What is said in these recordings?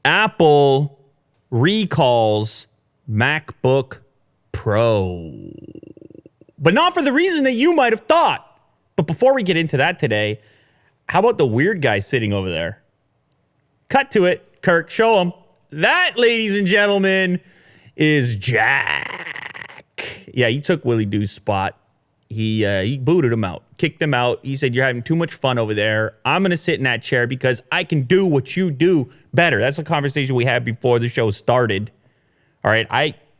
Apple recalls MacBook Pro. But not for the reason that you might have thought. But before we get into that today, how about the weird guy sitting over there? Cut to it. Kirk, show him. That, ladies and gentlemen, is Jack. Yeah, he took Willie Doo's spot. He booted him out, kicked him out. He said, you're having too much fun over there. I'm going to sit in that chair because I can do what you do better. That's the conversation we had before the show started. All right,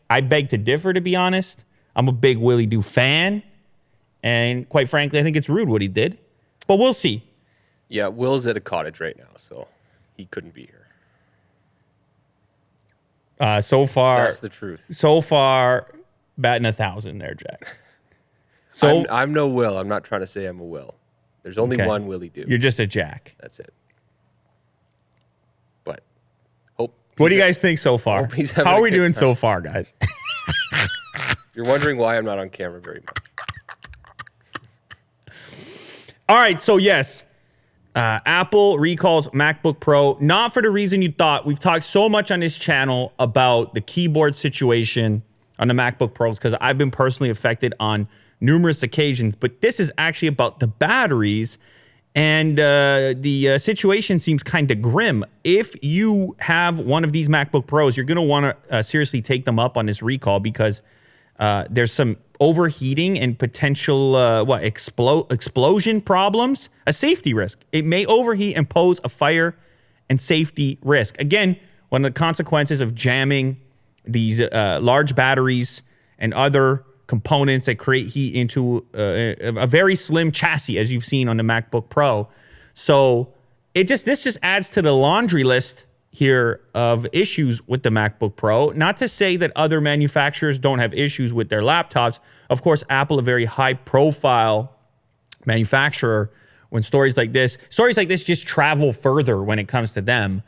I beg to differ, to be honest. I'm a big Willie Doo fan. And quite frankly, I think it's rude what he did. But we'll see. Yeah, Will's at a cottage right now, so he couldn't be here. So far, that's the truth. So far, batting 1,000 there, Jack. So I'm no Will. I'm not trying to say I'm a Will. There's only one Willie Doo. You're just a Jack. That's it. But hope. What do you guys think so far? How are we doing so far, guys? You're wondering why I'm not on camera very much. All right, so yes, Apple recalls MacBook Pro, not for the reason you thought. We've talked so much on this channel about the keyboard situation on the MacBook Pros because I've been personally affected on numerous occasions, but this is actually about the batteries, and the situation seems kind of grim. If you have one of these MacBook Pros, you're going to want to seriously take them up on this recall because there's some overheating and potential explosion problems, a safety risk. It may overheat and pose a fire and safety risk. Again, one of the consequences of jamming these large batteries and other components that create heat into a very slim chassis, as you've seen on the MacBook Pro. So this just adds to the laundry list here of issues with the MacBook Pro. Not to say that other manufacturers don't have issues with their laptops. Of course, Apple, a very high-profile manufacturer, when stories like this just travel further when it comes to them.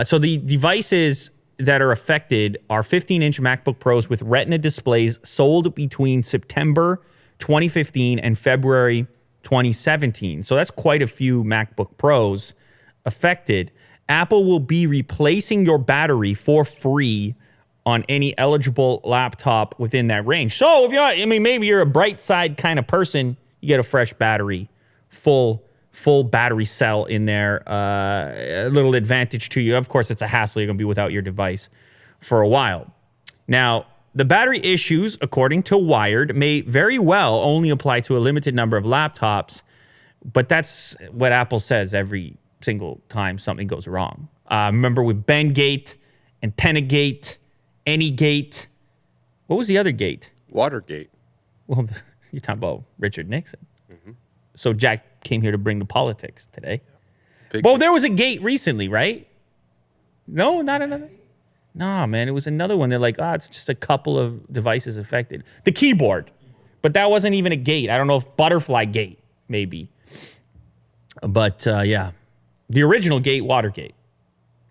So the devices that are affected are 15-inch MacBook Pros with Retina displays sold between September 2015 and February 2017. So that's quite a few MacBook Pros affected. Apple will be replacing your battery for free on any eligible laptop within that range. So if maybe you're a bright side kind of person, you get a fresh battery, full battery cell in there, a little advantage to you. Of course, it's a hassle. You're going to be without your device for a while. Now, the battery issues, according to Wired, may very well only apply to a limited number of laptops, but that's what Apple says every single time something goes wrong. Remember with Bengate, AntennaGate, Anygate. What was the other gate? Watergate. Well, you're talking about Richard Nixon. Mm-hmm. So Jack came here to bring the politics today. Well, there was a gate recently, right? No, not another. No, man, it was another one. They're like, it's just a couple of devices affected. The keyboard. But that wasn't even a gate. I don't know if Butterfly Gate, maybe. But, yeah. The original gate, Watergate.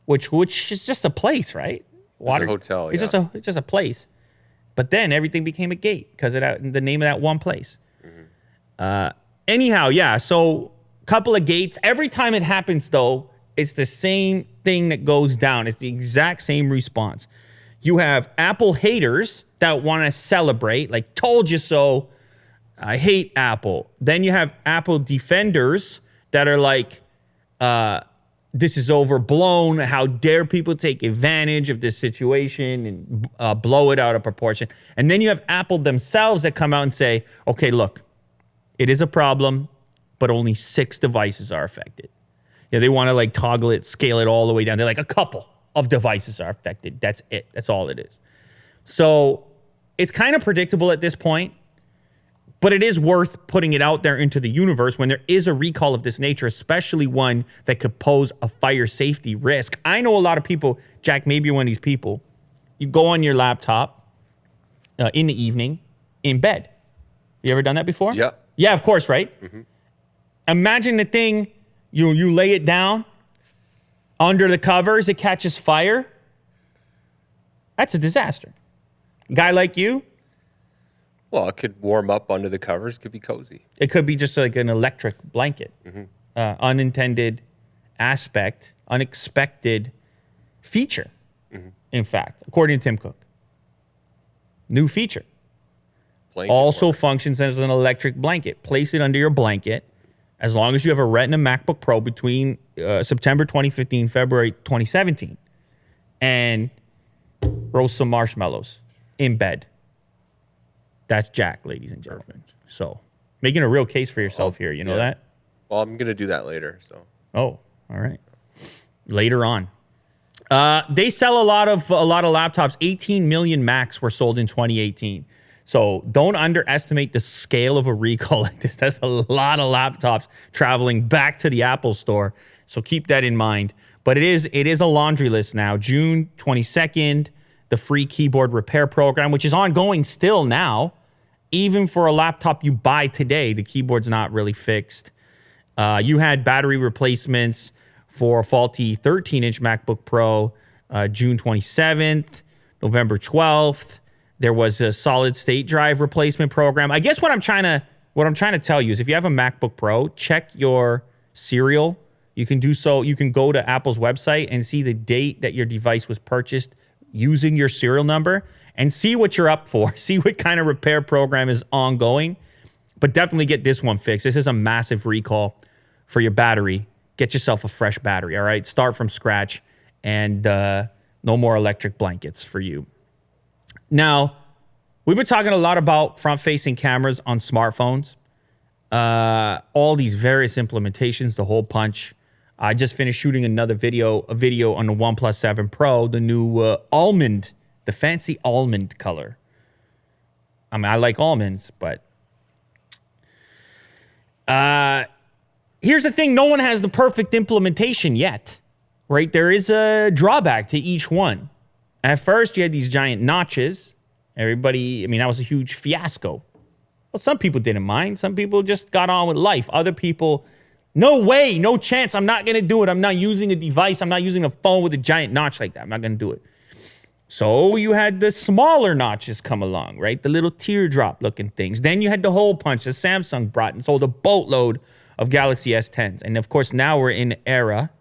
Which is just a place, right? It's a hotel, yeah. It's just a place. But then everything became a gate because of the name of that one place. Mm-hmm. Anyhow, yeah, so a couple of gates. Every time it happens, though, it's the same thing that goes down. It's the exact same response. You have Apple haters that want to celebrate, like, told you so, I hate Apple. Then you have Apple defenders that are like, this is overblown. How dare people take advantage of this situation and blow it out of proportion. And then you have Apple themselves that come out and say, okay, look, it is a problem, but only 6 devices are affected. Yeah, they want to like toggle it, scale it all the way down. They're like, a couple of devices are affected. That's it. That's all it is. So it's kind of predictable at this point, but it is worth putting it out there into the universe when there is a recall of this nature, especially one that could pose a fire safety risk. I know a lot of people, Jack, maybe you're one of these people, you go on your laptop in the evening in bed. You ever done that before? Yeah. Yeah, of course, right? Mm-hmm. Imagine the thing, you lay it down under the covers, it catches fire. That's a disaster. Guy like you? Well, it could warm up under the covers. It could be cozy. It could be just like an electric blanket. Mm-hmm. Unintended aspect, unexpected feature, in fact, according to Tim Cook. New feature. Blanket Also warmer. functions as an electric blanket. Place it under your blanket as long as you have a Retina MacBook Pro between September 2015, February 2017, and roast some marshmallows in bed. That's Jack, ladies and gentlemen. So making a real case for yourself here. You know that? Well, I'm gonna do that later. So. Oh, all right. Later on. They sell a lot of laptops. 18 million Macs were sold in 2018. So don't underestimate the scale of a recall like this. That's a lot of laptops traveling back to the Apple store. So keep that in mind. But it is a laundry list now. June 22nd, the free keyboard repair program, which is ongoing still now. Even for a laptop you buy today, the keyboard's not really fixed. You had battery replacements for a faulty 13-inch MacBook Pro, June 27th, November 12th. There was a solid state drive replacement program. I guess what I'm trying to tell you is if you have a MacBook Pro, check your serial. You can do so. You can go to Apple's website and see the date that your device was purchased using your serial number and see what you're up for. See what kind of repair program is ongoing. But definitely get this one fixed. This is a massive recall for your battery. Get yourself a fresh battery, all right? Start from scratch, and no more electric blankets for you. Now, we've been talking a lot about front-facing cameras on smartphones. All these various implementations, the whole punch. I just finished shooting a video on the OnePlus 7 Pro, the new almond, the fancy almond color. I mean, I like almonds, but here's the thing. No one has the perfect implementation yet, right? There is a drawback to each one. At first, you had these giant notches. Everybody, I mean, that was a huge fiasco. Well, some people didn't mind. Some people just got on with life. Other people, no way, no chance. I'm not going to do it. I'm not using a device. I'm not using a phone with a giant notch like that. I'm not going to do it. So you had the smaller notches come along, right? The little teardrop looking things. Then you had the hole punch that Samsung brought and sold a boatload of Galaxy S10s. And of course, now we're in the era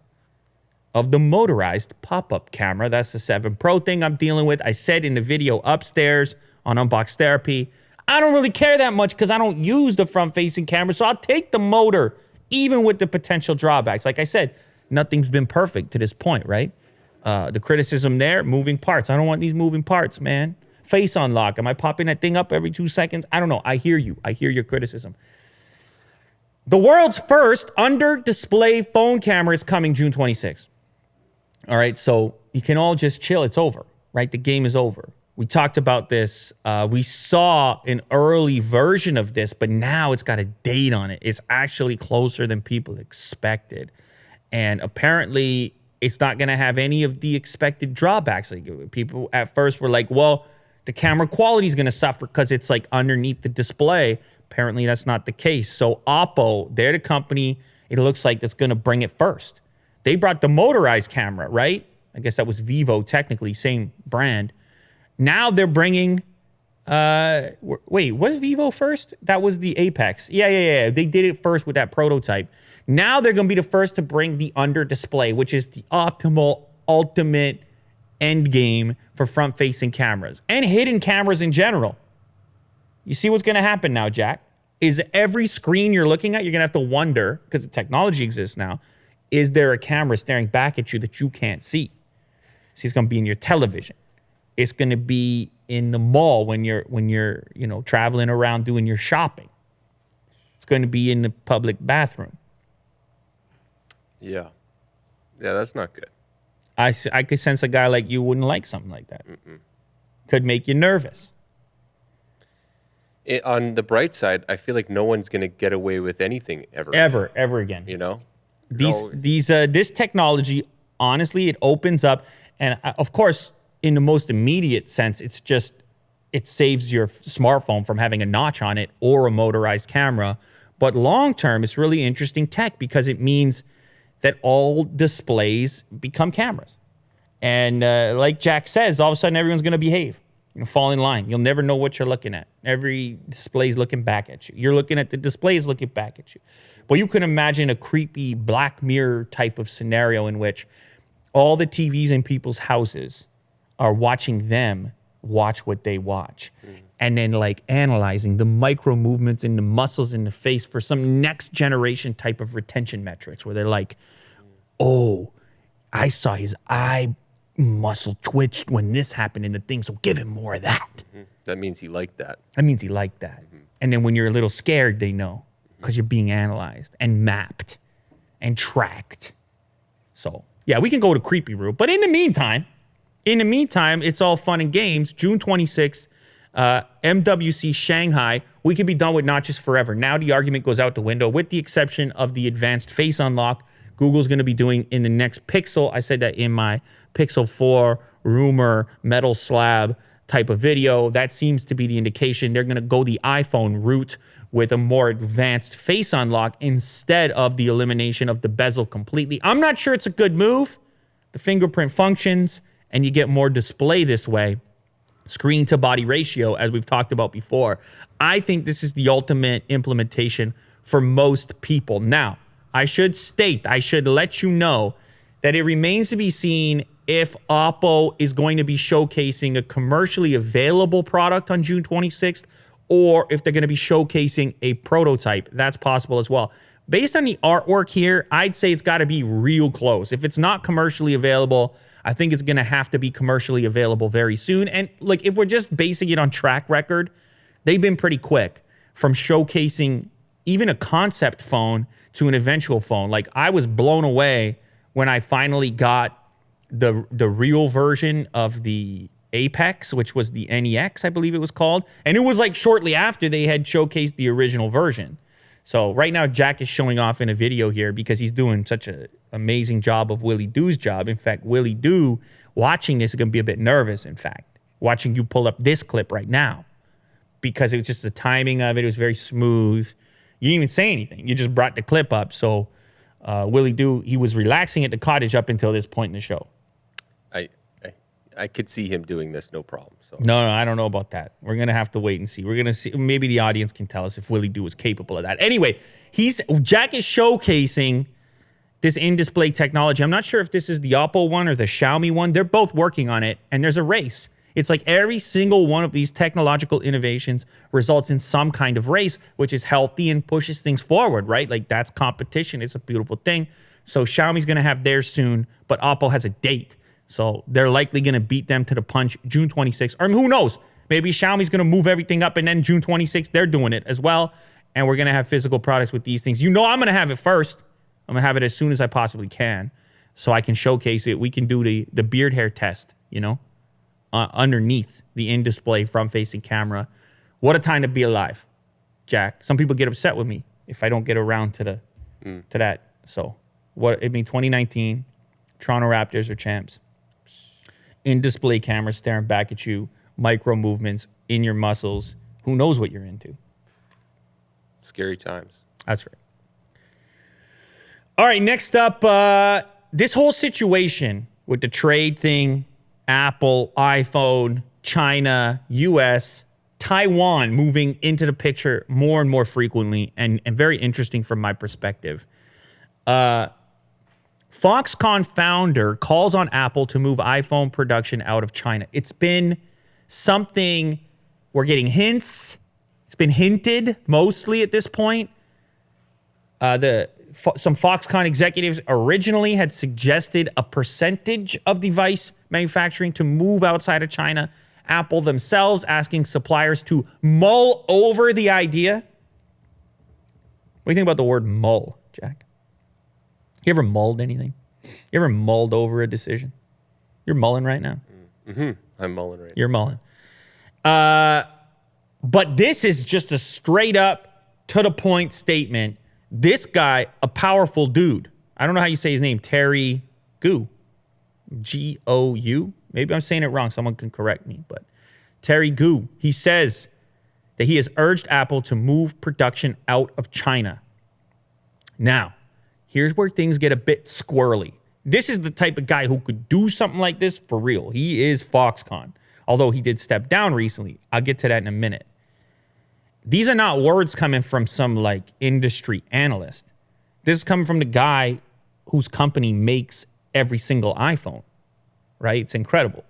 of the motorized pop-up camera. That's the 7 Pro thing I'm dealing with. I said in the video upstairs on Unbox Therapy, I don't really care that much because I don't use the front-facing camera, so I'll take the motor, even with the potential drawbacks. Like I said, nothing's been perfect to this point, right? The criticism there, moving parts. I don't want these moving parts, man. Face unlock. Am I popping that thing up every 2 seconds? I don't know. I hear you. I hear your criticism. The world's first under-display phone camera is coming June 26th. All right, so you can all just chill. It's over, right? The game is over. We talked about this. We saw an early version of this, but now it's got a date on it. It's actually closer than people expected. And apparently, it's not going to have any of the expected drawbacks. Like people at first were like, well, the camera quality is going to suffer because it's like underneath the display. Apparently, that's not the case. So Oppo, they're the company, it looks like, that's going to bring it first. They brought the motorized camera, right? I guess that was Vivo, technically, same brand. Now they're bringing, wait, was Vivo first? That was the Apex. Yeah. They did it first with that prototype. Now they're going to be the first to bring the under display, which is the optimal, ultimate end game for front-facing cameras and hidden cameras in general. You see what's going to happen now, Jack? Is every screen you're looking at, you're going to have to wonder, because the technology exists now, is there a camera staring back at you that you can't see? See, it's going to be in your television. It's going to be in the mall when you're traveling around doing your shopping. It's going to be in the public bathroom. Yeah, that's not good. I could sense a guy like you wouldn't like something like that. Could make you nervous. On the bright side, I feel like no one's going to get away with anything ever again. You know, this technology, honestly, it opens up, and of course, in the most immediate sense, it saves your smartphone from having a notch on it or a motorized camera. But long term, it's really interesting tech because it means that all displays become cameras. And like Jack says, all of a sudden everyone's going to behave, fall in line. You'll never know what you're looking at. Every display's looking back at you. You're looking at the displays looking back at you. Well, you can imagine a creepy Black Mirror type of scenario in which all the TVs in people's houses are watching them watch what they watch. And then like analyzing the micro movements in the muscles in the face for some next generation type of retention metrics where they're like, oh, I saw his eye muscle twitched when this happened in the thing, so give him more of that. That means he liked that. That means he liked that. And then when you're a little scared, they know because you're being analyzed and mapped and tracked. So yeah, we can go to creepy route. But in the meantime, it's all fun and games. June 26th, MWC Shanghai, we could be done with notches forever. Now the argument goes out the window with the exception of the advanced face unlock Google's going to be doing in the next Pixel. I said that in my Pixel 4 rumor metal slab type of video. That seems to be the indication. They're going to go the iPhone route with a more advanced face unlock instead of the elimination of the bezel completely. I'm not sure it's a good move. The fingerprint functions and you get more display this way. Screen to body ratio, as we've talked about before. I think this is the ultimate implementation for most people. Now, I should let you know that it remains to be seen if Oppo is going to be showcasing a commercially available product on June 26th or if they're going to be showcasing a prototype. That's possible as well. Based on the artwork here, I'd say it's got to be real close. If it's not commercially available, I think it's going to have to be commercially available very soon. And like, if we're just basing it on track record, they've been pretty quick from showcasing even a concept phone to an eventual phone. Like, I was blown away when I finally got the real version of the Apex, which was the NEX, I believe it was called. And it was like shortly after they had showcased the original version. So right now, Jack is showing off in a video here because he's doing such an amazing job of Willie Doo's job. In fact, Willie Doo, watching this, is going to be a bit nervous, in fact, watching you pull up this clip right now because it was just the timing of it. It was very smooth. You didn't even say anything. You just brought the clip up. So Willie Doo, he was relaxing at the cottage up until this point in the show. I could see him doing this, no problem. So No, I don't know about that. We're going to have to wait and see. We're going to see. Maybe the audience can tell us if Willie Doo is capable of that. Anyway, Jack is showcasing this in-display technology. I'm not sure if this is the Oppo one or the Xiaomi one. They're both working on it, and there's a race. It's like every single one of these technological innovations results in some kind of race, which is healthy and pushes things forward, right? Like, that's competition. It's a beautiful thing. So Xiaomi's going to have theirs soon, but Oppo has a date. So they're likely going to beat them to the punch June 26th. Or who knows? Maybe Xiaomi's going to move everything up, and then June 26th, they're doing it as well. And we're going to have physical products with these things. You know I'm going to have it first. I'm going to have it as soon as I possibly can so I can showcase it. We can do the beard hair test, you know, underneath the in-display front-facing camera. What a time to be alive, Jack. Some people get upset with me if I don't get around to that. So, 2019, Toronto Raptors are champs. In-display camera staring back at you, micro movements in your muscles. Who knows what you're into? Scary times. That's right. All right, next up, this whole situation with the trade thing, Apple, iPhone, China, US, Taiwan moving into the picture more and more frequently and very interesting from my perspective. Foxconn founder calls on Apple to move iPhone production out of China. It's been something we're getting hints. It's been hinted mostly at this point. Some Foxconn executives originally had suggested a percentage of device manufacturing to move outside of China. Apple themselves asking suppliers to mull over the idea. What do you think about the word mull, Jack? You ever mulled anything? You ever mulled over a decision? You're mulling right now. Mm-hmm. I'm mulling right now. You're mulling. But this is just a straight up, to the point statement. This guy, a powerful dude. I don't know how you say his name. Terry Gou. Gou. Maybe I'm saying it wrong. Someone can correct me. But Terry Gou, he says that he has urged Apple to move production out of China. Now, here's where things get a bit squirrely. This is the type of guy who could do something like this for real. He is Foxconn, although he did step down recently. I'll get to that in a minute. These are not words coming from some like industry analyst. This is coming from the guy whose company makes every single iPhone, right? It's incredible.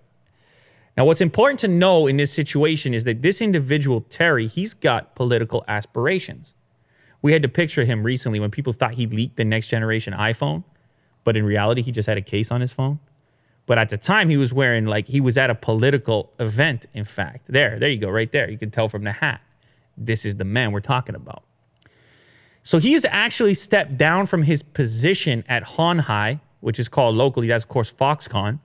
Now, what's important to know in this situation is that this individual, Terry, he's got political aspirations. We had to picture him recently when people thought he leaked the next generation iPhone, but in reality, he just had a case on his phone. But at the time, he was wearing, like, he was at a political event, in fact. There you go, right there. You can tell from the hat. This is the man we're talking about. So he has actually stepped down from his position at Kauai, which is called locally, that's, of course, Foxconn,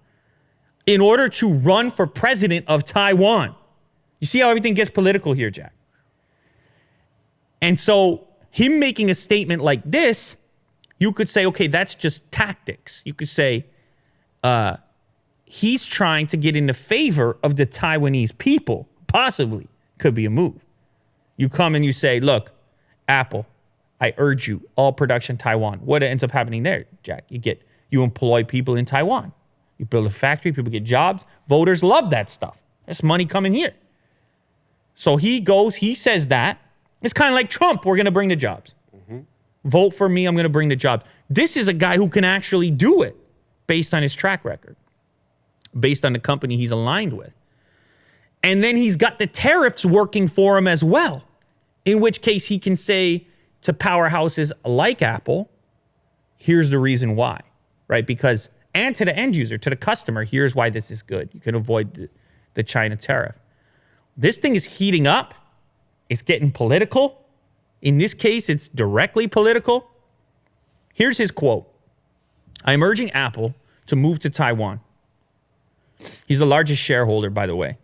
in order to run for president of Taiwan. You see how everything gets political here, Jack? And so him making a statement like this, you could say, okay, that's just tactics. You could say he's trying to get in the favor of the Taiwanese people. Possibly. Could be a move. You come and you say, look, Apple, I urge you, all production Taiwan. What ends up happening there, Jack? You employ people in Taiwan. You build a factory, people get jobs. Voters love that stuff. There's money coming here. So he goes, he says that. It's kind of like Trump, we're going to bring the jobs. Mm-hmm. Vote for me, I'm going to bring the jobs. This is a guy who can actually do it based on his track record, based on the company he's aligned with. And then he's got the tariffs working for him as well, in which case he can say to powerhouses like Apple, here's the reason why, right? Because, and to the end user, to the customer, here's why this is good. You can avoid the China tariff. This thing is heating up. It's getting political. In this case, it's directly political. Here's his quote. I'm urging Apple to move to Taiwan. He's the largest shareholder, by the way,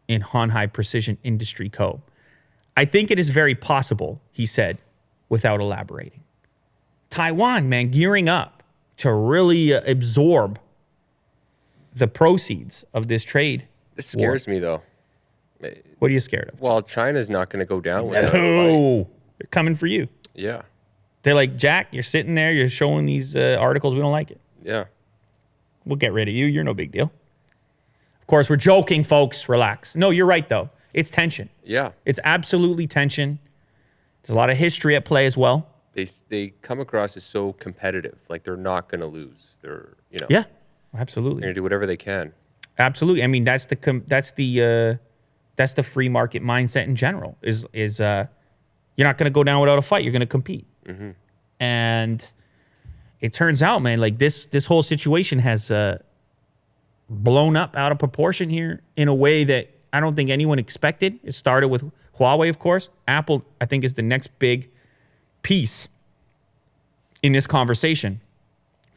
in Honhai Precision Industry Co. I think it is very possible, he said, without elaborating. Taiwan, man, gearing up to really absorb the proceeds of this trade. This scares me, though. What are you scared of? Well, China's not going to go down without a fight. No, they're coming for you. Yeah. They're like, Jack, you're sitting there, you're showing these articles, we don't like it. Yeah. We'll get rid of you. You're no big deal. Of course, we're joking, folks. Relax. No, you're right, though. It's tension. Yeah. It's absolutely tension. There's a lot of history at play as well. They come across as so competitive, like they're not going to lose. They're, Yeah, absolutely. They're going to do whatever they can. Absolutely. I mean, that's the free market mindset in general. Is you're not going to go down without a fight. You're going to compete. Mm-hmm. And it turns out, man, like this whole situation has blown up out of proportion here in a way that I don't think anyone expected. It started with Huawei, of course. Apple, I think, is the next big piece in this conversation.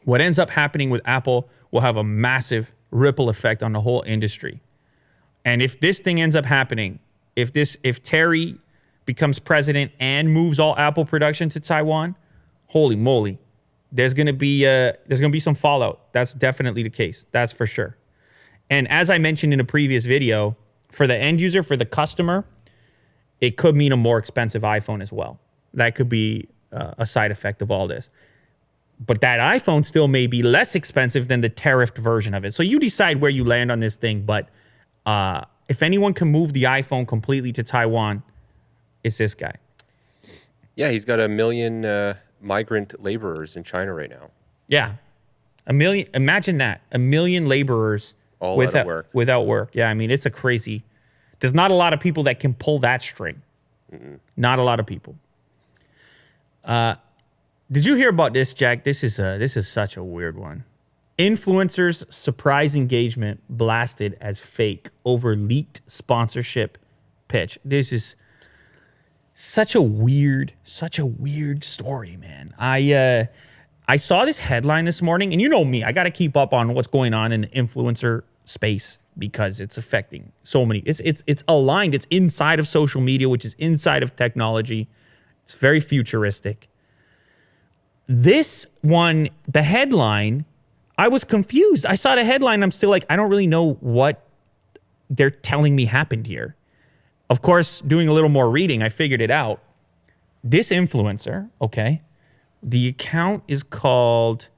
What ends up happening with Apple will have a massive ripple effect on the whole industry. And if this thing ends up happening, if Terry becomes president and moves all Apple production to Taiwan, holy moly, there's gonna be some fallout. That's definitely the case. That's for sure. And as I mentioned in a previous video, for the end user, for the customer, it could mean a more expensive iPhone as well. That could be a side effect of all this. But that iPhone still may be less expensive than the tariffed version of it. So you decide where you land on this thing. But if anyone can move the iPhone completely to Taiwan, it's this guy. Yeah, he's got 1 million migrant laborers in China right now. Yeah. 1 million. Imagine that. 1 million laborers all without work. Yeah, I mean, it's a crazy. There's not a lot of people that can pull that string. Mm-mm. Not a lot of people. Did you hear about this, Jack? This is such a weird one. Influencers' surprise engagement blasted as fake over leaked sponsorship pitch. This is such a weird story, man. I saw this headline this morning, and you know me, I got to keep up on what's going on in the influencer space because it's affecting so many. It's aligned. It's inside of social media, which is inside of technology. It's very futuristic. This one, the headline, I was confused. I saw the headline. I'm still like, I don't really know what they're telling me happened here. Of course, doing a little more reading, I figured it out. This influencer, okay, the account is called,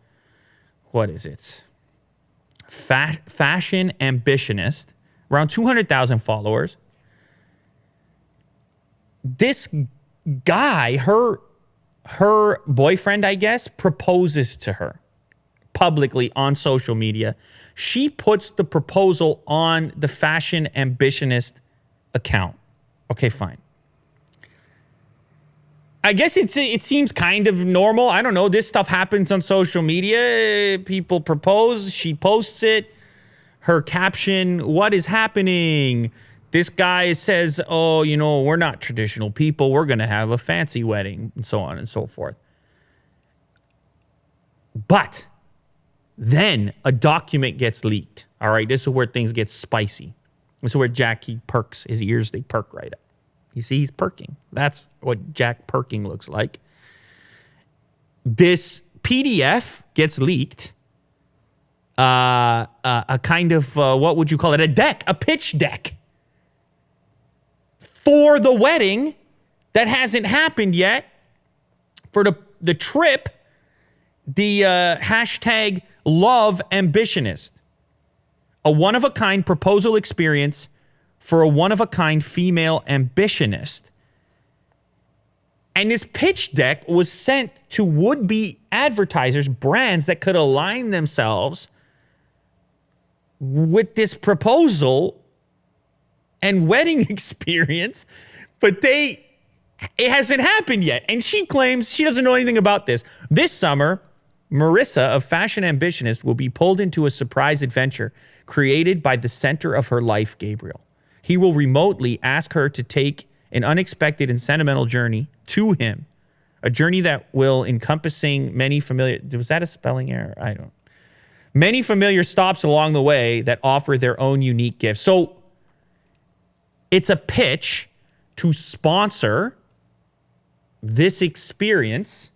what is it? Fashion Ambitionist, around 200,000 followers. This guy, her boyfriend, I guess, proposes to her. publicly on social media. She puts the proposal on the Fashion Ambitionist account. Okay, fine. I guess it seems kind of normal. I don't know. This stuff happens on social media. People propose. She posts it. Her caption, what is happening? This guy says, oh, you know, we're not traditional people. We're going to have a fancy wedding, and so on and so forth. But then a document gets leaked. All right, this is where things get spicy. This is where Jackie perks. His ears, they perk right up. You see, he's perking. That's what Jack perking looks like. This PDF gets leaked. A kind of, what would you call it? A deck, a pitch deck for the wedding that hasn't happened yet, for the trip, the hashtag Love Ambitionist. A one-of-a-kind proposal experience for a one-of-a-kind female ambitionist. And this pitch deck was sent to would-be advertisers, brands that could align themselves with this proposal and wedding experience, but it hasn't happened yet. And she claims she doesn't know anything about this. This summer, Marissa of Fashion Ambitionist will be pulled into a surprise adventure created by the center of her life, Gabriel. He will remotely ask her to take an unexpected and sentimental journey to him, a journey that will encompassing many familiar... Was that a spelling error? I don't... Many familiar stops along the way that offer their own unique gifts. So it's a pitch to sponsor this experience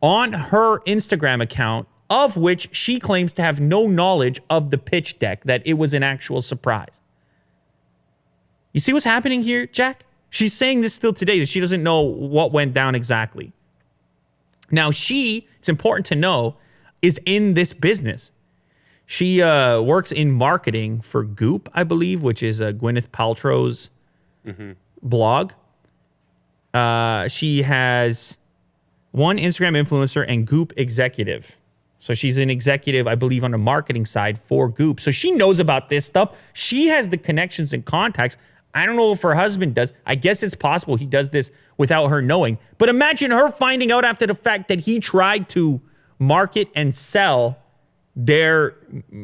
on her Instagram account, of which she claims to have no knowledge of the pitch deck, that it was an actual surprise. You see what's happening here, Jack? She's saying this still today, that she doesn't know what went down exactly. Now, it's important to know, is in this business. She works in marketing for Goop, I believe, which is Gwyneth Paltrow's blog. She has one Instagram influencer and Goop executive. So she's an executive, I believe, on the marketing side for Goop. So she knows about this stuff. She has the connections and contacts. I don't know if her husband does. I guess it's possible he does this without her knowing. But imagine her finding out after the fact that he tried to market and sell their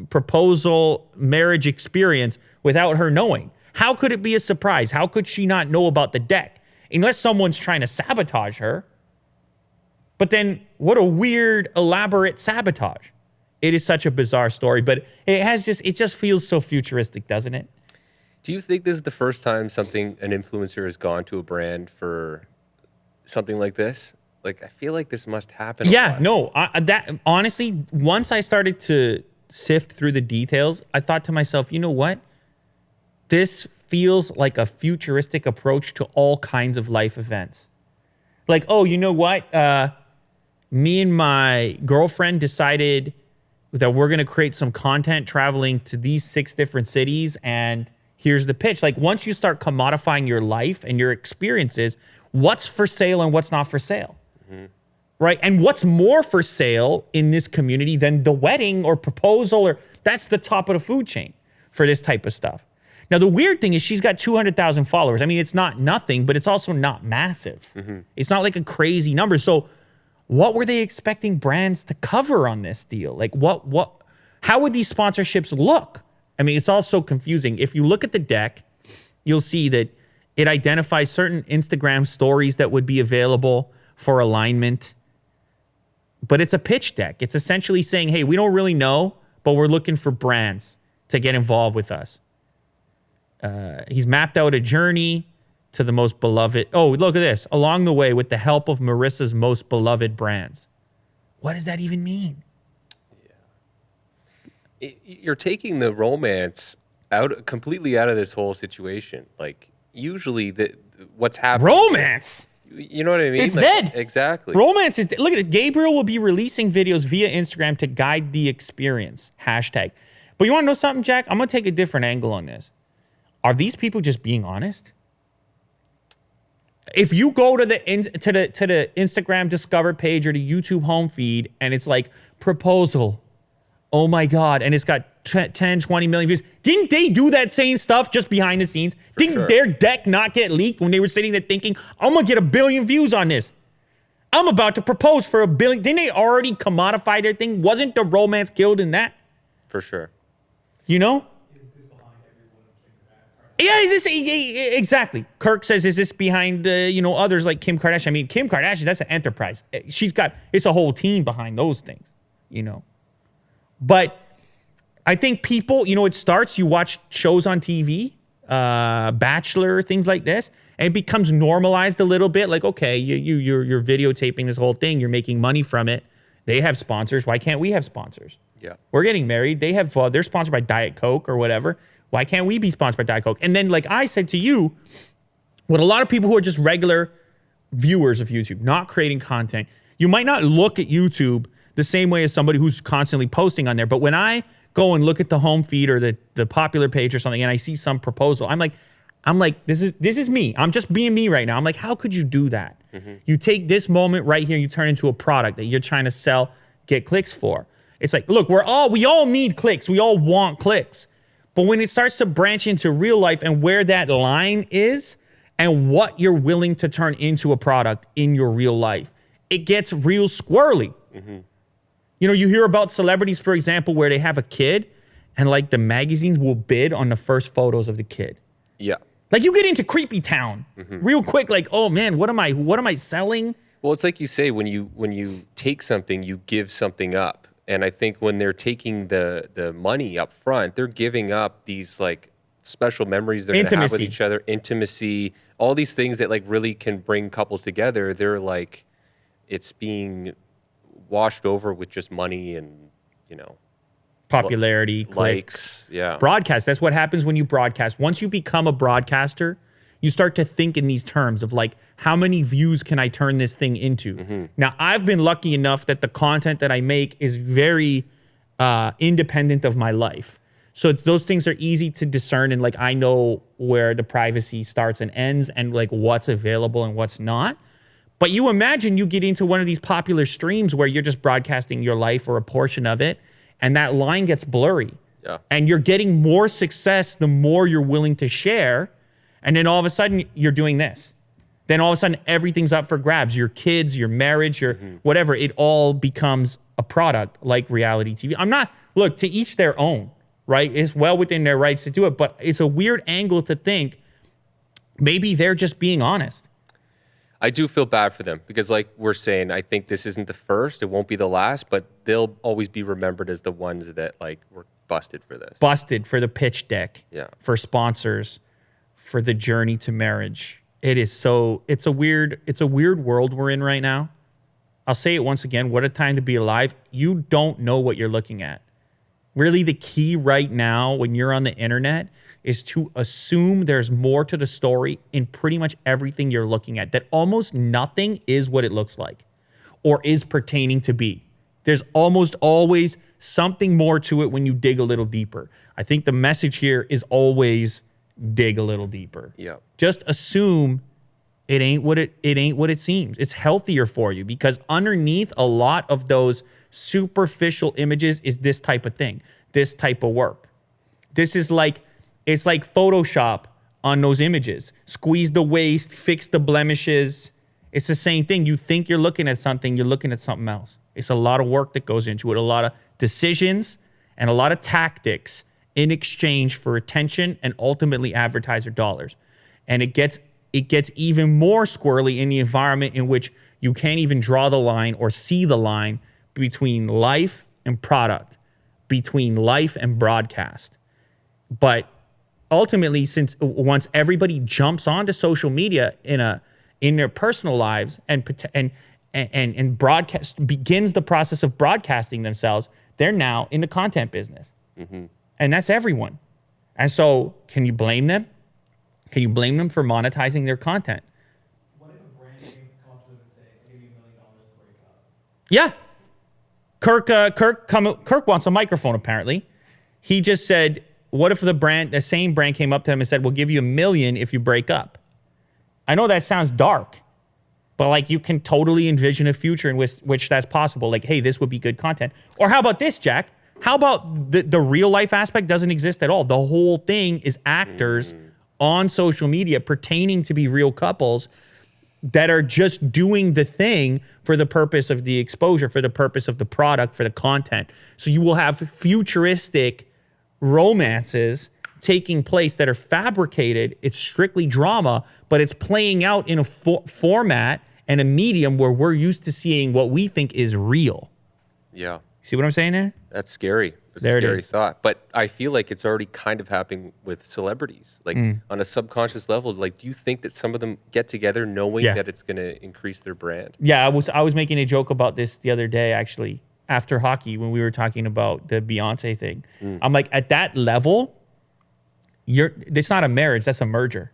proposal marriage experience without her knowing. How could it be a surprise? How could she not know about the deck? Unless someone's trying to sabotage her. But then what a weird, elaborate sabotage. It is such a bizarre story, but it just feels so futuristic, doesn't it? Do you think this is the first time an influencer has gone to a brand for something like this? Like, I feel like this must happen. Yeah, no, that honestly, once I started to sift through the details, I thought to myself, you know what? This feels like a futuristic approach to all kinds of life events. Like, oh, you know what? Me and my girlfriend decided that we're going to create some content traveling to these 6 different cities, and here's the pitch. Like, once you start commodifying your life and your experiences, what's for sale and what's not for sale? Right? And what's more for sale in this community than the wedding or proposal? Or that's the top of the food chain for this type of stuff. Now, the weird thing is she's got 200,000 followers. I mean, it's not nothing, but it's also not massive. It's not like a crazy number. So what were they expecting brands to cover on this deal? Like, how would these sponsorships look? I mean, it's all so confusing. If you look at the deck, you'll see that it identifies certain Instagram stories that would be available for alignment. But it's a pitch deck. It's essentially saying, hey, we don't really know, but we're looking for brands to get involved with us. He's mapped out a journey to the most beloved. Oh, look at this. Along the way, with the help of Marissa's most beloved brands. What does that even mean? Yeah. You're taking the romance completely out of this whole situation. Like, usually what's happening. Romance? You know what I mean? It's dead. Exactly. Romance is dead. Look at it. Gabriel will be releasing videos via Instagram to guide the experience. Hashtag. But you want to know something, Jack? I'm going to take a different angle on this. Are these people just being honest? if you go to the Instagram Discover page or the YouTube home feed and it's like proposal, oh my God, and it's got 10, 20 million views. Didn't they do that same stuff just behind the scenes? Didn't their deck not get leaked when they were sitting there thinking, I'm gonna get 1 billion views on this? I'm about to propose for 1 billion. Didn't they already commodify their thing? Wasn't the romance killed in that? For sure. You know? Yeah, is this exactly? Kirk says, "Is this behind others like Kim Kardashian?" I mean, Kim Kardashian, that's an enterprise. It's a whole team behind those things, But I think people, it starts. You watch shows on TV, Bachelor, things like this, and it becomes normalized a little bit. Like, okay, you're videotaping this whole thing. You're making money from it. They have sponsors. Why can't we have sponsors? Yeah, we're getting married. They're sponsored by Diet Coke or whatever. Why can't we be sponsored by Diet Coke? And then, like I said to you, with a lot of people who are just regular viewers of YouTube, not creating content, you might not look at YouTube the same way as somebody who's constantly posting on there. But when I go and look at the home feed or the popular page or something, and I see some proposal, I'm like, this is me. I'm just being me right now. I'm like, how could you do that? Mm-hmm. You take this moment right here, you turn into a product that you're trying to sell, get clicks for. It's like, look, we all need clicks. We all want clicks. But when it starts to branch into real life and where that line is and what you're willing to turn into a product in your real life, it gets real squirrely. Mm-hmm. You hear about celebrities, for example, where they have a kid and like the magazines will bid on the first photos of the kid. Yeah. Like you get into creepy town real quick. Like, oh man, what am I selling? Well, it's like you say, when you take something, you give something up. And I think when they're taking the money up front, they're giving up these like special memories they're going to have with each other, intimacy, all these things that like really can bring couples together. They're like, it's being washed over with just money and, popularity, clicks. Yeah. Broadcast. That's what happens when you broadcast. Once you become a broadcaster, you start to think in these terms of like, how many views can I turn this thing into? Mm-hmm. Now, I've been lucky enough that the content that I make is very independent of my life. So those things are easy to discern. And like, I know where the privacy starts and ends and like what's available and what's not. But you imagine you get into one of these popular streams where you're just broadcasting your life or a portion of it, and that line gets blurry. Yeah. And you're getting more success the more you're willing to share. And then all of a sudden, you're doing this. Then all of a sudden, everything's up for grabs. Your kids, your marriage, your whatever. It all becomes a product like reality TV. Look, to each their own, right? It's well within their rights to do it. But it's a weird angle to think maybe they're just being honest. I do feel bad for them because like we're saying, I think this isn't the first. It won't be the last, but they'll always be remembered as the ones that like were busted for this. Busted for the pitch deck. Yeah. For sponsors. For the journey to marriage. It's a weird world we're in right now. I'll say it once again, what a time to be alive. You don't know what you're looking at. Really, the key right now when you're on the internet is to assume there's more to the story in pretty much everything you're looking at, that almost nothing is what it looks like or is pertaining to be. There's almost always something more to it when you dig a little deeper. I think the message here is always dig a little deeper. Yeah. Just assume it ain't what it seems. It's healthier for you because underneath a lot of those superficial images is this type of thing, this type of work. It's like Photoshop on those images. Squeeze the waist, fix the blemishes. It's the same thing. You think you're looking at something, you're looking at something else. It's a lot of work that goes into it, a lot of decisions and a lot of tactics in exchange for attention and ultimately advertiser dollars. And it gets even more squirrely in the environment in which you can't even draw the line or see the line between life and product, between life and broadcast. But ultimately, once everybody jumps onto social media in their personal lives and broadcast begins the process of broadcasting themselves, they're now in the content business. Mm-hmm. And that's everyone. And so can you blame them? Can you blame them for monetizing their content? What if a brand came up to them and say, I'll give you $1 million to break up? Yeah. Kirk wants a microphone, apparently. He just said, what if the same brand came up to him and said, we'll give you $1 million if you break up? I know that sounds dark, but like you can totally envision a future in which that's possible. Like, hey, this would be good content. Or how about this, Jack? How about the real life aspect doesn't exist at all? The whole thing is actors on social media pretending to be real couples that are just doing the thing for the purpose of the exposure, for the purpose of the product, for the content. So you will have futuristic romances taking place that are fabricated. It's strictly drama, but it's playing out in a format and a medium where we're used to seeing what we think is real. Yeah. See what I'm saying there? That's scary. It's There a it scary is. thought. But I feel like it's already kind of happening with celebrities. Like on a subconscious level, like, do you think that some of them get together knowing Yeah. that it's going to increase their brand? Yeah, I was making a joke about this the other day, actually, after hockey, when we were talking about the Beyonce thing. I'm like, at that level, it's not a marriage, that's a merger.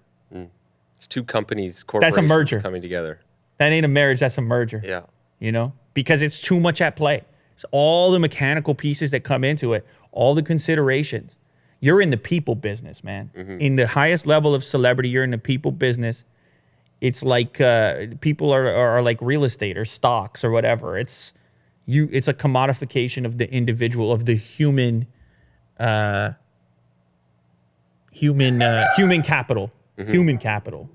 It's two companies, corporations merger. coming together. That ain't a marriage, that's a merger. Yeah. You know, because it's too much at play. It's all the mechanical pieces that come into it, all the considerations. You're in the people business, man. In the highest level of celebrity, you're in the people business. It's like people are like real estate or stocks or whatever. It's a commodification of the individual, of the human capital. Human capital.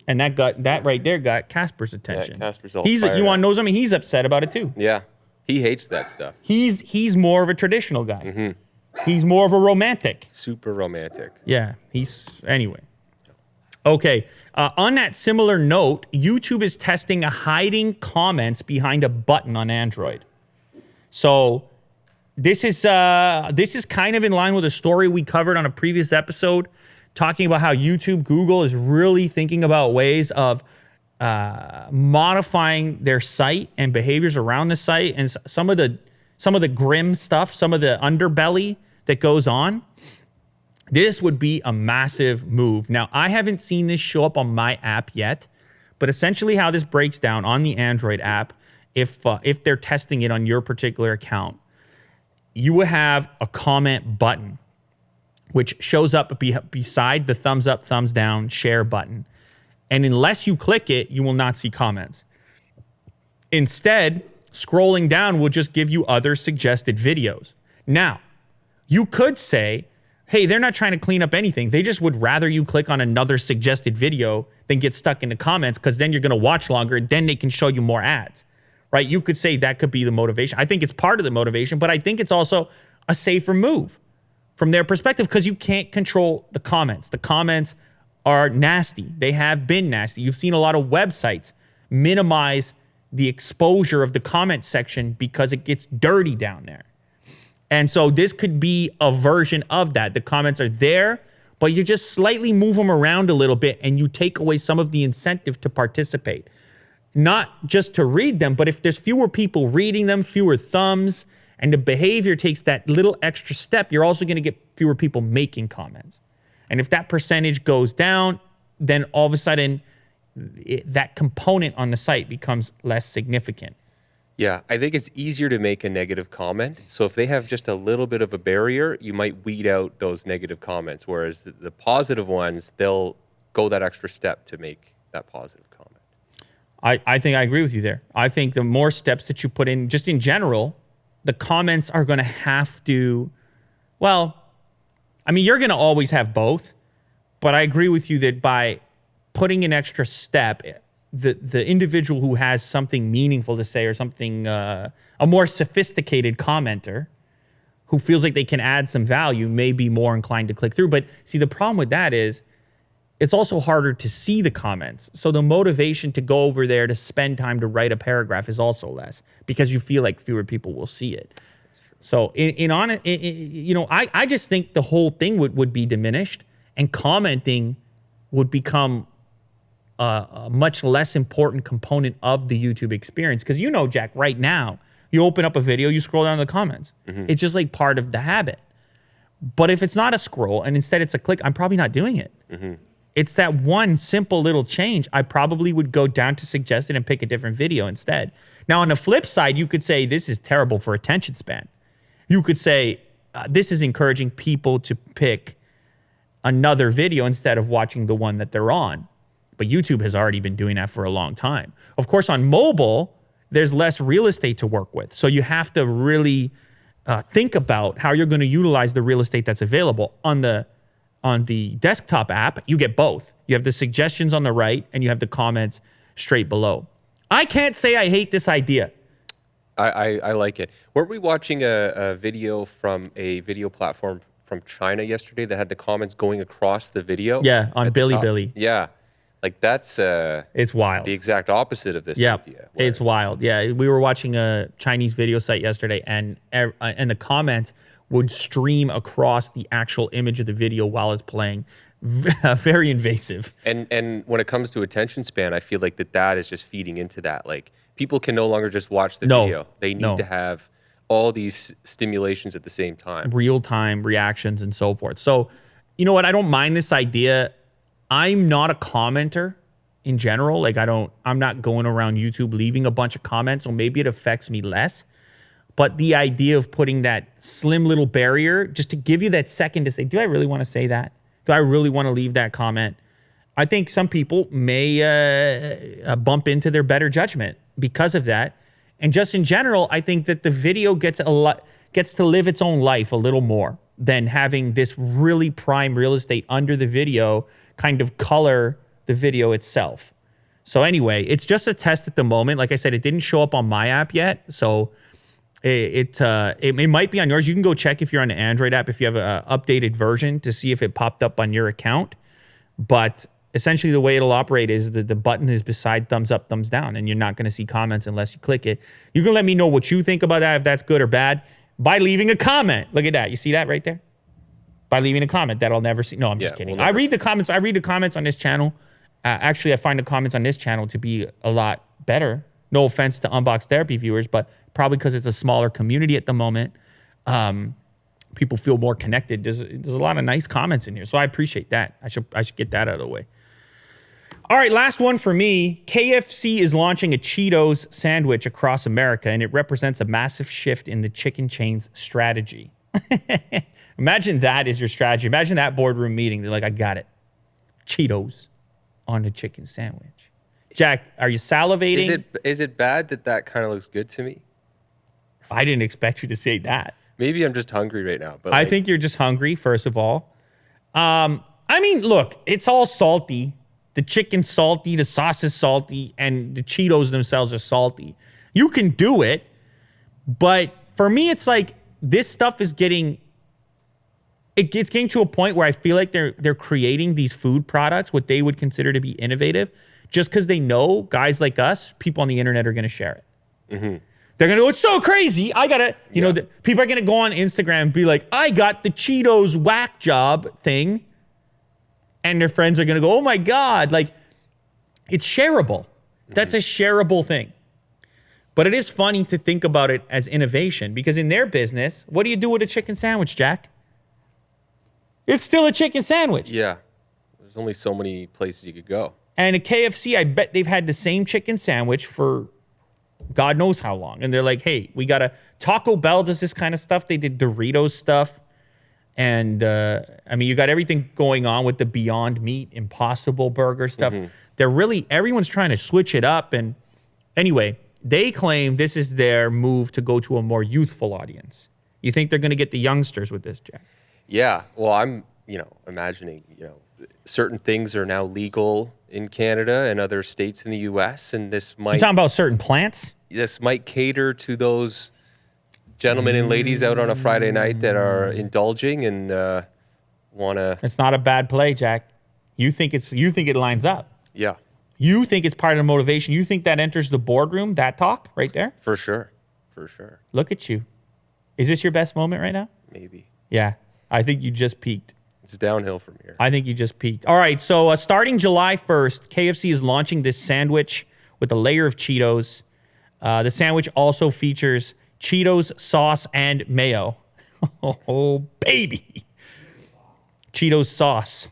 And that right there got Casper's attention. Casper's all You fired want to up. know something? He's upset about it too. Yeah. He hates that stuff. He's more of a traditional guy. He's more of a romantic. Super romantic. Yeah. Anyway. Okay. On that similar note, YouTube is testing hiding comments behind a button on Android. So this is kind of in line with a story we covered on a previous episode, talking about how YouTube, Google is really thinking about ways of modifying their site and behaviors around the site, and some of the grim stuff, some of the underbelly that goes on. This would be a massive move. Now, I haven't seen this show up on my app yet, but essentially how this breaks down on the Android app, if they're testing it on your particular account, you will have a comment button, which shows up beside the thumbs up, thumbs down, share button. And unless you click it, you will not see comments. Instead, scrolling down will just give you other suggested videos. Now, you could say, hey, they're not trying to clean up anything. They just would rather you click on another suggested video than get stuck in the comments, because then you're going to watch longer and then they can show you more ads, right? You could say that could be the motivation. I think it's part of the motivation, but I think it's also a safer move from their perspective, because you can't control the comments. The comments are nasty. They have been nasty. You've seen a lot of websites minimize the exposure of the comment section because it gets dirty down there. And so this could be a version of that. The comments are there, but you just slightly move them around a little bit and you take away some of the incentive to participate. Not just to read them, but if there's fewer people reading them, fewer thumbs, and the behavior takes that little extra step, you're also going to get fewer people making comments. And if that percentage goes down, then all of a sudden that component on the site becomes less significant. Yeah, I think it's easier to make a negative comment. So if they have just a little bit of a barrier, you might weed out those negative comments. Whereas the positive ones, they'll go that extra step to make that positive comment. I think I agree with you there. I think the more steps that you put in, just in general, the comments are going to have to, well, I mean, you're going to always have both, but I agree with you that by putting an extra step, the individual who has something meaningful to say, or something, a more sophisticated commenter who feels like they can add some value, may be more inclined to click through. But see, the problem with that is it's also harder to see the comments. So the motivation to go over there to spend time to write a paragraph is also less, because you feel like fewer people will see it. So I just think the whole thing would be diminished, and commenting would become a much less important component of the YouTube experience. Because Jack, right now, you open up a video, you scroll down the comments. It's just like part of the habit. But if it's not a scroll and instead it's a click, I'm probably not doing it. It's that one simple little change. I probably would go down to suggested and pick a different video instead. Now, on the flip side, you could say this is terrible for attention span. You could say this is encouraging people to pick another video instead of watching the one that they're on. But YouTube has already been doing that for a long time. Of course, on mobile, there's less real estate to work with. So you have to really think about how you're going to utilize the real estate that's available. On the desktop app, you get both. You have the suggestions on the right and you have the comments straight below. I can't say I hate this idea. I like it. Weren't we watching a video from a video platform from China yesterday that had the comments going across the video? Yeah, on Bilibili. Yeah. Like that's it's wild. The exact opposite of this idea. It's wild. Yeah, we were watching a Chinese video site yesterday, and the comments would stream across the actual image of the video while it's playing. Very invasive. And when it comes to attention span, I feel like that is just feeding into that. Like people can no longer just watch the video. They need to have all these stimulations at the same time. Real-time reactions and so forth. So, you know what? I don't mind this idea. I'm not a commenter in general. Like I'm not going around YouTube leaving a bunch of comments, so maybe it affects me less. But the idea of putting that slim little barrier just to give you that second to say, do I really want to say that? Do I really want to leave that comment? I think some people may bump into their better judgment because of that. And just in general, I think that the video gets to live its own life a little more than having this really prime real estate under the video kind of color the video itself. So anyway, it's just a test at the moment. Like I said, it didn't show up on my app yet. So it might be on yours. You can go check if you're on the Android app, if you have an updated version to see if it popped up on your account. But essentially the way it'll operate is the button is beside thumbs up, thumbs down, and you're not going to see comments unless you click it. You can let me know what you think about that, if that's good or bad, by leaving a comment. Look at that. You see that right there? By leaving a comment that I'll never see. No, I'm just kidding. I read the comments. I read the comments on this channel. Actually, I find the comments on this channel to be a lot better. No offense to Unbox Therapy viewers, but probably because it's a smaller community at the moment, people feel more connected. There's a lot of nice comments in here, so I appreciate that. I should get that out of the way. All right, last one for me. KFC is launching a Cheetos sandwich across America, and it represents a massive shift in the chicken chain's strategy. Imagine that is your strategy. Imagine that boardroom meeting. They're like, I got it. Cheetos on the chicken sandwich. Jack, are you salivating? Is it bad that kind of looks good to me? I didn't expect you to say that. Maybe I'm just hungry right now. But I think you're just hungry, first of all. I mean, look, it's all salty. The chicken's salty, the sauce is salty, and the Cheetos themselves are salty. You can do it, but for me, it's like this stuff is getting to a point where I feel like they're creating these food products, what they would consider to be innovative, just because they know guys like us, people on the internet are going to share it. Mm-hmm. They're going to go, it's so crazy. I got to, people are going to go on Instagram and be like, I got the Cheetos whack job thing. And their friends are going to go, oh my God, like it's shareable. That's a shareable thing. But it is funny to think about it as innovation because in their business, what do you do with a chicken sandwich, Jack? It's still a chicken sandwich. Yeah. There's only so many places you could go. And at KFC, I bet they've had the same chicken sandwich for God knows how long. And they're like, hey, Taco Bell does this kind of stuff. They did Doritos stuff. And, I mean, you got everything going on with the Beyond Meat, Impossible Burger stuff. Mm-hmm. Everyone's trying to switch it up. And anyway, they claim this is their move to go to a more youthful audience. You think they're going to get the youngsters with this, Jack? Yeah. Well, I'm, imagining, certain things are now legal in Canada and other states in the U.S. And this might... You're talking about certain plants? This might cater to those gentlemen and ladies out on a Friday night that are indulging and want to... It's not a bad play, Jack. You think it lines up. Yeah. You think it's part of the motivation. You think that enters the boardroom, that talk right there? For sure. Look at you. Is this your best moment right now? Maybe. Yeah. I think you just peaked. It's downhill from here. I think you just peaked. All right. So starting July 1st, KFC is launching this sandwich with a layer of Cheetos. The sandwich also features Cheetos, sauce, and mayo. Oh, baby. Cheetos sauce.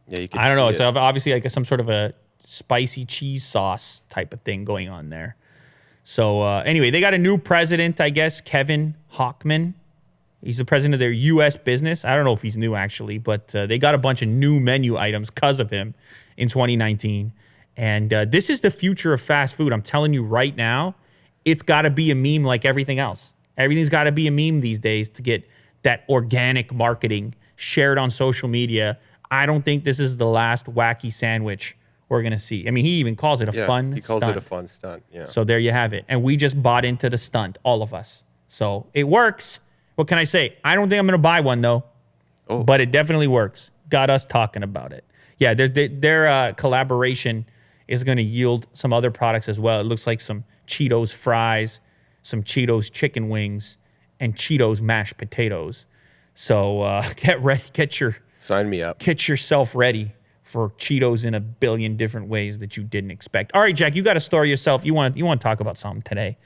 Yeah, you can I don't know. It's it. obviously like some sort of a spicy cheese sauce type of thing going on there. So anyway, they got a new president, I guess, Kevin Hawkman. He's the president of their U.S. business. I don't know if he's new, actually, but they got a bunch of new menu items because of him in 2019. And this is the future of fast food. I'm telling you right now, it's got to be a meme like everything else. Everything's got to be a meme these days to get that organic marketing shared on social media. I don't think this is the last wacky sandwich we're going to see. I mean, he even calls it a fun stunt. He calls it a fun stunt, yeah. So there you have it. And we just bought into the stunt, all of us. So it works. What can I say? I don't think I'm going to buy one, though. Oh. But it definitely works. Got us talking about it. Yeah, their collaboration is going to yield some other products as well. It looks like some Cheetos fries, some Cheetos chicken wings, and Cheetos mashed potatoes. So get ready. Sign me up. Get yourself ready for Cheetos in a billion different ways that you didn't expect. All right, Jack, you got a story yourself. You want to talk about something today.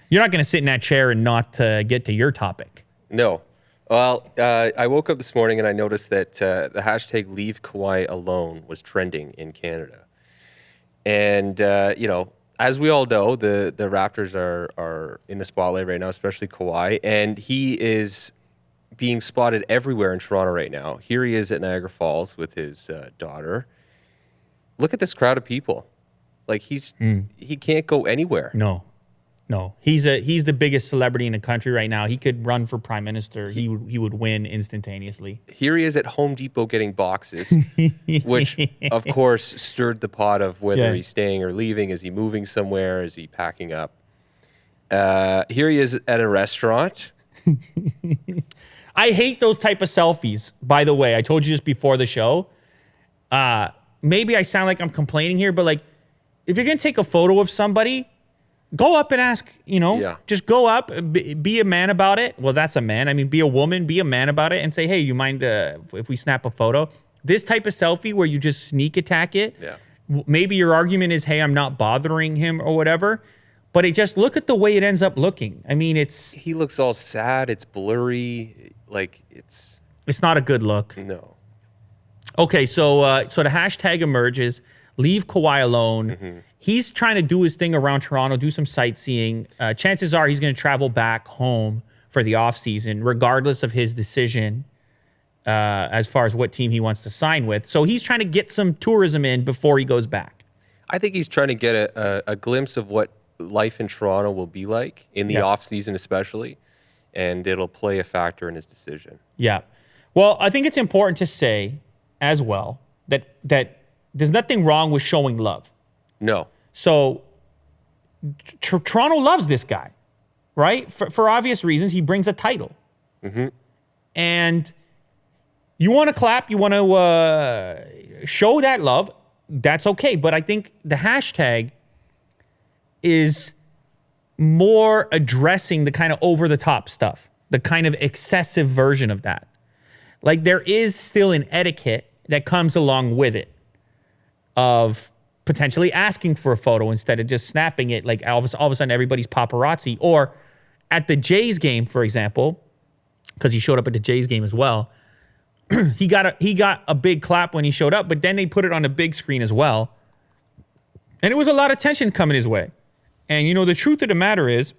You're not going to sit in that chair and not get to your topic. No. Well, I woke up this morning and I noticed that the hashtag Leave Kauai Alone was trending in Canada. And, as we all know, the Raptors are in the spotlight right now, especially Kauai. And he is being spotted everywhere in Toronto right now. Here he is at Niagara Falls with his daughter. Look at this crowd of people. Like, he can't go anywhere. No, he's the biggest celebrity in the country right now. He could run for prime minister. He would win instantaneously. Here he is at Home Depot getting boxes, which of course stirred the pot of whether he's staying or leaving. Is he moving somewhere? Is he packing up? Here he is at a restaurant. I hate those type of selfies. By the way, I told you this before the show. Maybe I sound like I'm complaining here, but like, if you're gonna take a photo of somebody, go up and ask, just go up, be a man about it. Well, that's a man. I mean, be a woman, be a man about it and say, hey, you mind if we snap a photo? This type of selfie where you just sneak attack it. Yeah. Maybe your argument is, hey, I'm not bothering him or whatever. But it just look at the way it ends up looking. I mean, he looks all sad. It's blurry. Like it's not a good look. No. Okay, so the hashtag emerges. Leave Kauai alone. Mm-hmm. He's trying to do his thing around Toronto, do some sightseeing. Chances are he's going to travel back home for the offseason, regardless of his decision as far as what team he wants to sign with. So he's trying to get some tourism in before he goes back. I think he's trying to get a glimpse of what life in Toronto will be like in the offseason especially, and it'll play a factor in his decision. Yeah. Well, I think it's important to say as well that there's nothing wrong with showing love. No. So Toronto loves this guy, right? For obvious reasons. He brings a title. Mm-hmm. And you want to clap, you want to show that love, that's okay. But I think the hashtag is more addressing the kind of over-the-top stuff, the kind of excessive version of that. Like, there is still an etiquette that comes along with it of potentially asking for a photo instead of just snapping it. Like all of a sudden everybody's paparazzi. Or at the Jays game, for example, because he showed up at the Jays game as well, he got a big clap when he showed up, but then they put it on a big screen as well. And it was a lot of attention coming his way. And, the truth of the matter is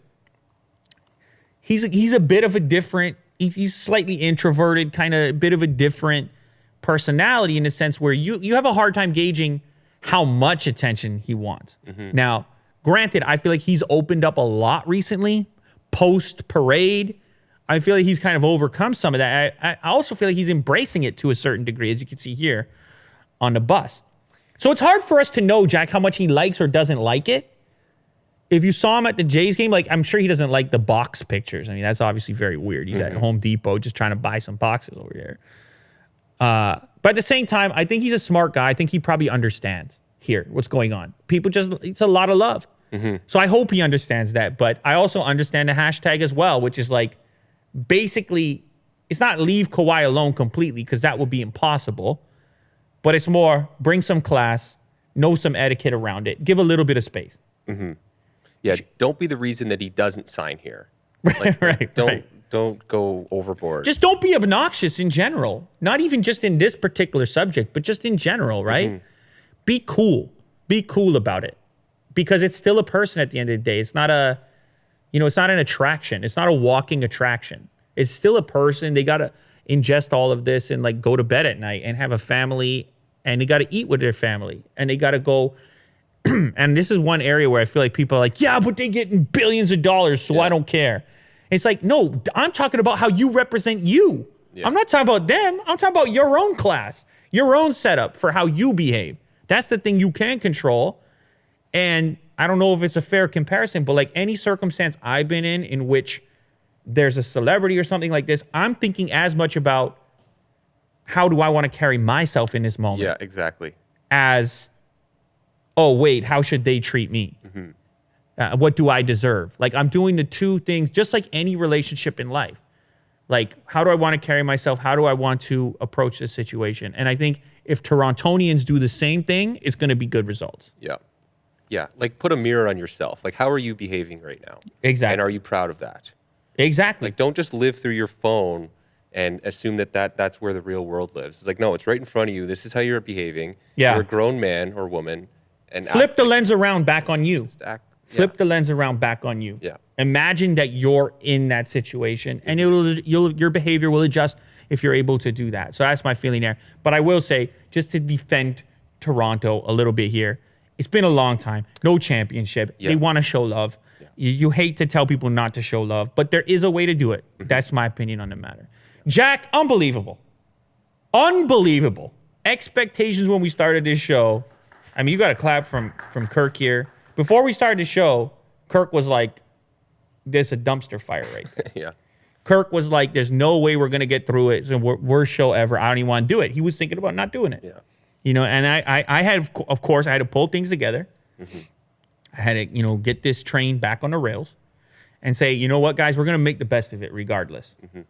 he's a bit of a different, he's slightly introverted, kind of a bit of a different personality in the sense where you have a hard time gauging how much attention he wants. Mm-hmm. Now, granted, I feel like he's opened up a lot recently, post-parade. I feel like he's kind of overcome some of that. I also feel like he's embracing it to a certain degree, as you can see here on the bus. So it's hard for us to know, Jack, how much he likes or doesn't like it. If you saw him at the Jays game, like, I'm sure he doesn't like the box pictures. I mean, that's obviously very weird. He's at Home Depot just trying to buy some boxes over here. But at the same time, I think he's a smart guy. I think he probably understands here what's going on. People it's a lot of love. Mm-hmm. So I hope he understands that. But I also understand the hashtag as well, which is like, basically, it's not leave Kauai alone completely because that would be impossible. But it's more bring some class, know some etiquette around it, give a little bit of space. Mm-hmm. Yeah, don't be the reason that he doesn't sign here. Right. Don't go overboard. Just don't be obnoxious in general. Not even just in this particular subject, but just in general, right? Mm-hmm. Be cool. Be cool about it. Because it's still a person at the end of the day. It's not it's not an attraction. It's not a walking attraction. It's still a person. They got to ingest all of this and like go to bed at night and have a family, and they got to eat with their family, and they got to go. And this is one area where I feel like people are like, yeah, but they getting billions of dollars, so I don't care. It's like, no, I'm talking about how you represent you. Yeah. I'm not talking about them. I'm talking about your own class, your own setup for how you behave. That's the thing you can control. And I don't know if it's a fair comparison, but like any circumstance I've been in which there's a celebrity or something like this, I'm thinking as much about how do I want to carry myself in this moment. Yeah, exactly. As, oh, wait, how should they treat me? Mm-hmm. What do I deserve? Like I'm doing the two things, just like any relationship in life. Like, how do I want to carry myself? How do I want to approach this situation? And I think if Torontonians do the same thing, it's going to be good results. Yeah. Yeah. Like, put a mirror on yourself. Like, how are you behaving right now? Exactly. And are you proud of that? Exactly. Like, don't just live through your phone and assume that's where the real world lives. It's like, no, it's right in front of you. This is how you're behaving. Yeah. You're a grown man or woman. And flip the lens around back on you. Flip yeah. the lens around back on you. Yeah. Imagine that you're in that situation, and your behavior will adjust if you're able to do that. So that's my feeling there. But I will say, just to defend Toronto a little bit here, it's been a long time. No championship. Yeah. They want to show love. Yeah. You hate to tell people not to show love, but there is a way to do it. Mm-hmm. That's my opinion on the matter. Jack, unbelievable. Unbelievable. Expectations when we started this show. I mean, you got a clap from Kirk here. Before we started the show, Kirk was like, there's a dumpster fire right there. Yeah. Kirk was like, there's no way we're going to get through it. It's the worst show ever. I don't even want to do it. He was thinking about not doing it. Yeah. You know, and I had, of course, I had to pull things together. Mm-hmm. I had to, get this train back on the rails and say, you know what, guys, we're going to make the best of it regardless. Mm-hmm.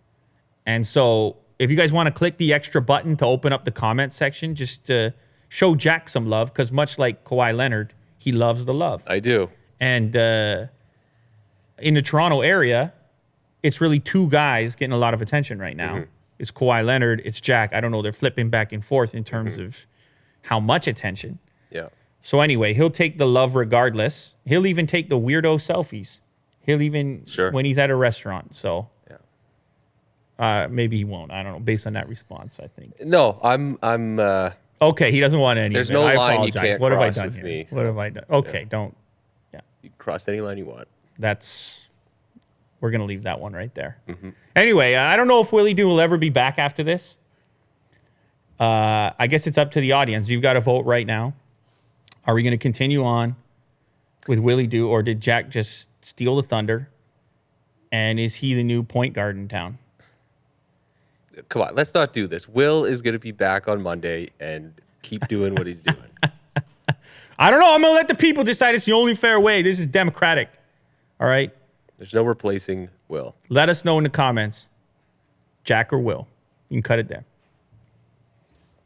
And so if you guys want to click the extra button to open up the comment section, just to show Jack some love, because much like Kauai Leonard, he loves the love. I do. And in the Toronto area, it's really two guys getting a lot of attention right now. Mm-hmm. It's Kauai Leonard, it's Jack. I don't know, they're flipping back and forth in terms of how much attention. Yeah. So anyway, he'll take the love regardless. He'll even take the weirdo selfies. He'll even, when he's at a restaurant. So maybe he won't. I don't know, based on that response, I think. No, I'm okay, he doesn't want any. There's of it. no I line apologize. you can't what have I cross done with here? me. What have I done? Okay, don't. Yeah. You can cross any line you want. We're going to leave that one right there. Mm-hmm. Anyway, I don't know if Willie Doo will ever be back after this. I guess it's up to the audience. You've got to vote right now. Are we going to continue on with Willie Doo, or did Jack just steal the thunder? And is he the new point guard in town? Come on, let's not do this. Will is going to be back on Monday and keep doing what he's doing. I don't know. I'm going to let the people decide. It's the only fair way. This is democratic. All right? There's no replacing Will. Let us know in the comments, Jack or Will. You can cut it there.